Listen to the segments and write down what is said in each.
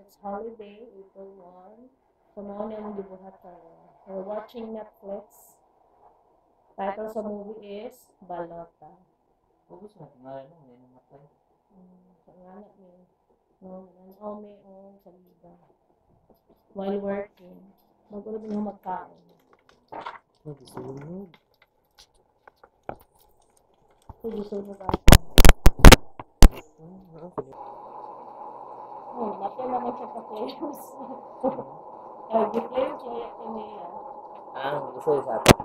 It's holiday, April 1. So, mo na yung gibuhat karon. We're watching Netflix. Title sa movie is Balota. Ubus na tingalan mo, hindi namatay. So, nga na may, no, may sa liga. While working, magulog na magkaon. Nagsunog. Susunod ako. Okay. Bakit naman siya pa-players? Ay, di-players siya yung niya. Gusto yung sa atin.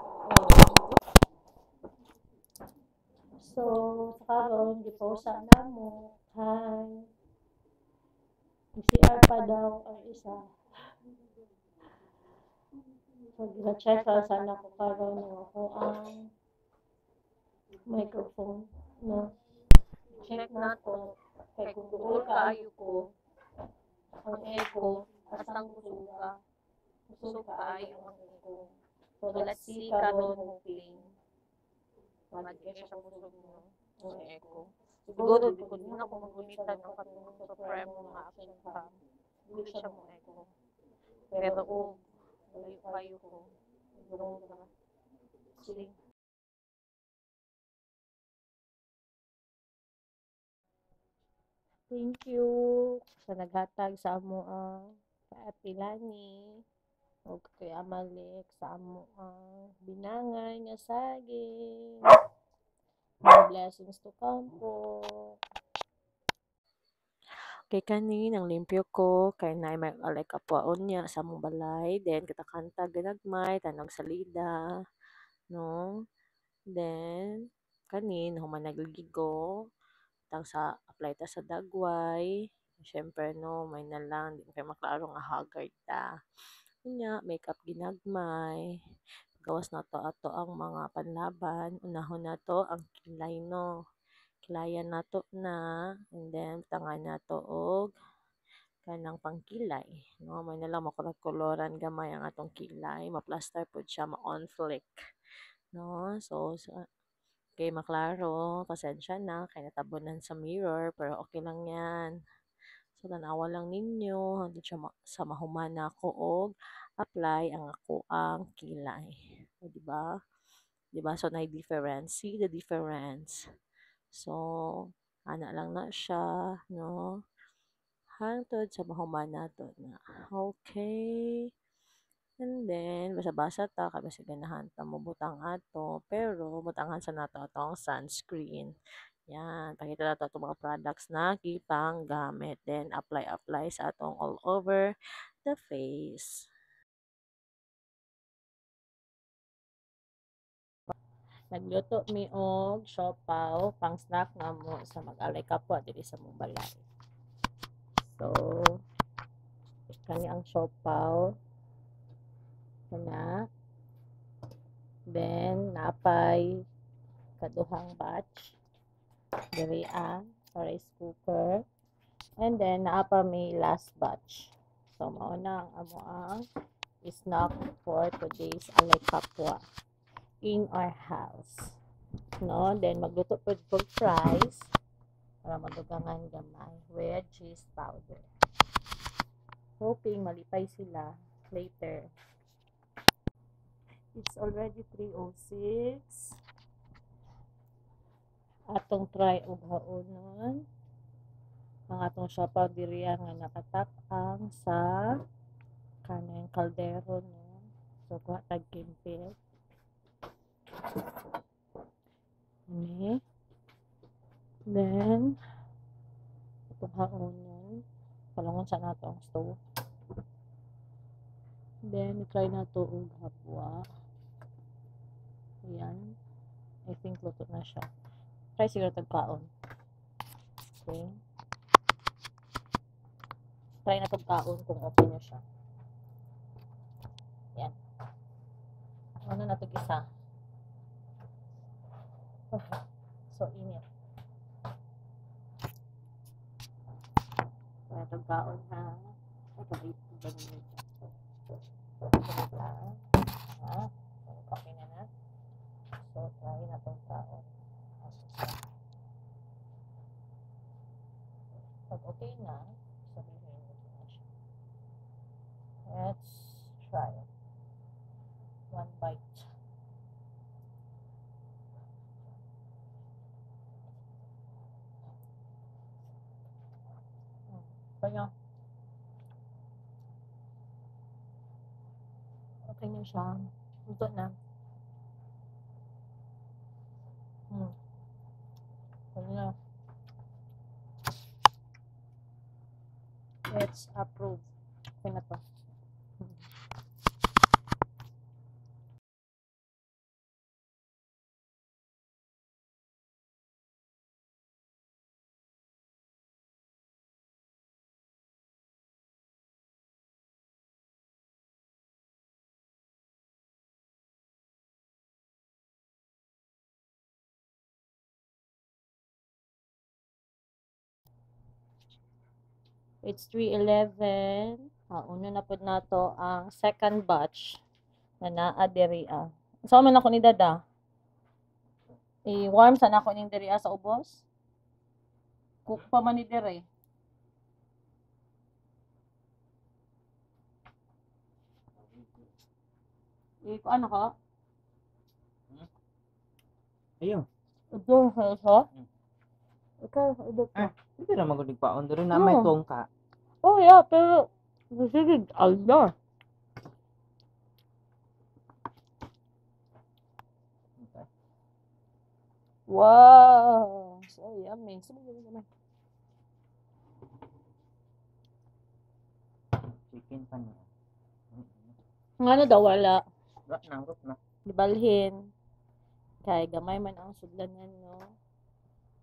So, sa karon, giposa na mo, kay PCR pa daw ang isa. So, gina-check sana ko karon ng ako ang microphone, no? Check na to. Kay kung duol kaayo ko, ang echo, asang kusuga. Kusog kaayo ang echo. So, let's see karon hoping. Mag-get siya kusog mo, ang echo. Siguro, di ko din ako magunitan ng katulong sa Supremo mga action cam. Hindi siya mo echo. Pero kung layo ko, siguro ka. Sige. Thank you sa naghatag sa amo ang kaatilani o kay Amalik sa amo ang binangay nga saging. More blessings to come po. Kay kani nang limpyo ko kay nay may alay kapwaon niya sa among balay, then kitakanta ginagmay tanong salida, no? Then kanin human nagligo tang sa apply ta sa dagway. Siyempre no, may na lang, di mo kayo maklaro nga haggard ta. Unya, makeup ginagmay. Gawas na to ato ang mga panlaban. Unahon na to ang kilay no. Kilayan na to na. And then, tangan na to og kanang pangkilay. No, may na lang makulot-koloran gamay ang atong kilay. Ma-plaster po siya, ma-on flick. No, so kay maklaro, pasensya na, kay natabunan sa mirror, pero okay lang yan. So, tanawa lang ninyo, hanggang siya sa mahumana ko og apply ang ako ang kilay. O, diba? Diba? So, na-difference. See the difference. So, ana lang na siya, no? Hangtod sa mahumana to na. Okay. And then, basa-basa ta, kaya sa ganahan ta mo butang ato, pero butangan sa nato atong sunscreen. Yan, pakita nato itong mga products na kitang gamit. Then, apply sa atong all over the face. Nagluto mi og siopaw, pang snack na mo sa mag-alay kapwa diri sa mong balay. So, kani ang siopaw. Na. Then, napay kaduhang batch. Diri ang rice cooker. And then, naapa may last batch. So, mauna ang amo ang snack for today's alay kapwa in our house. No? Then, magluto po pork fries para madugangan gamay with cheese powder. Hoping malipay sila later. It's already 3:06. Atong try og haonon ang atong siopaw diri nga nakatak-ang sa kanang kaldero no. So kuha tag kimpit. Okay. Then atong haonon palangon sa nato ang stove. Then try nato og hapwa. Ayan. I think luto na siya. Try siguro tag kaon. Okay. Try na tag kaon kung okay na siya. Yan. Ano na ito isa? So, init. Try na tag kaon ha. Ay, kabait ko ba nyo dyan? Kabait lang. Ha? Okay na na. So, try na tag kaon. Pag okay na, sabihin mo na siya. Let's try it. One bite. Kaya, okay na siya. Ito na. Kaya, let's approve. Okay na to. It's 3:11. Una na po na to ang second batch na naa-diri. So, man ako ni Dada. I-warm sana ako ning diri sa ubos. Cook pa man ni diri. Ano ka? Ayun. Ito, sa? Ikaw, ito ka. Hindi na magulig pa. Onda rin na may tuwang ka. Oh, yeah, pero sige, alda. Okay. Wow! So yummy. Chicken pa niya. Ano daw wala? Rot na. Dibalhin. Kaya gamay man ang sudlanan, no?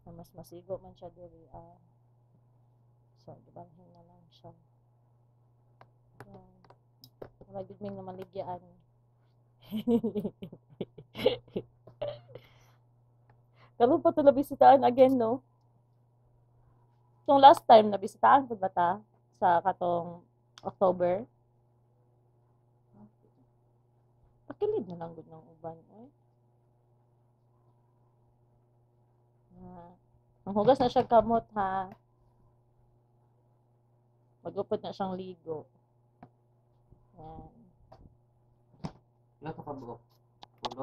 Na mas masigo man siya diri. So, dibalhin na lang siya. Magiging may namaligyan. Karoon pa ito nabisitaan again, no? Itong last time, nabisitaan po ba ta? Sa katong October? Pakilid na lang ng uban, eh. Ang hugas na siya kamot, ha? Magupod na siyang ligo. Yan. Ilan ka pa buo? Pulo?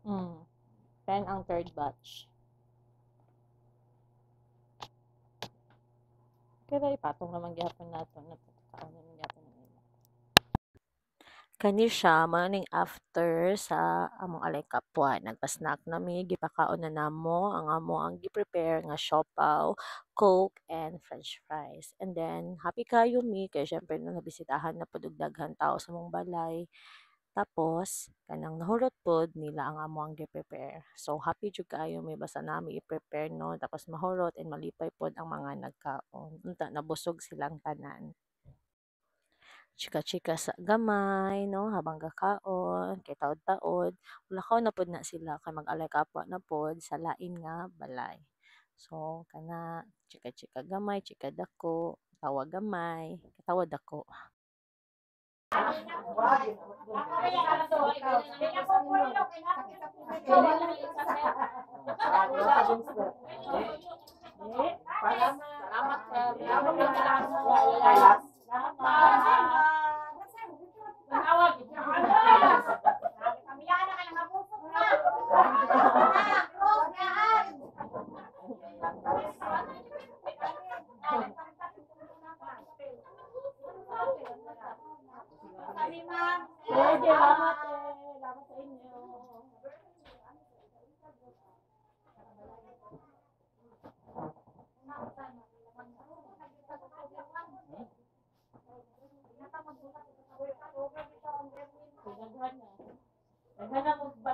10 ang third batch. Kaya ipatong naman gihapon nato. Natataon naman gihapon nila. Kani siya, maning after sa among alay kapwa. Nagpa-snack nami, gipakaon na namo ang amo ang gi-prepare nga siopaw, coke, and french fries. And then, happy kayo mi, kaya syempre na nabisitahan na po daghan tao sa mong balay. Tapos, kanang nahurot pod nila ang amo ang gi-prepare. So, happy jud kayo may basta nami i-prepare no. Tapos mahurot and malipay pod ang mga nagkaon. Unta, nabusog silang tanan. Chika-chika sa gamay, no, habang gakaon, kay taod-taod. Ulakaw na pod na sila kay mag-alay kapwa na pod sa lain nga balay. So, kana chika-chika gamay, chika dako, tawa gamay, tawa dako. Salamat sa inyo. Naghanap mo ba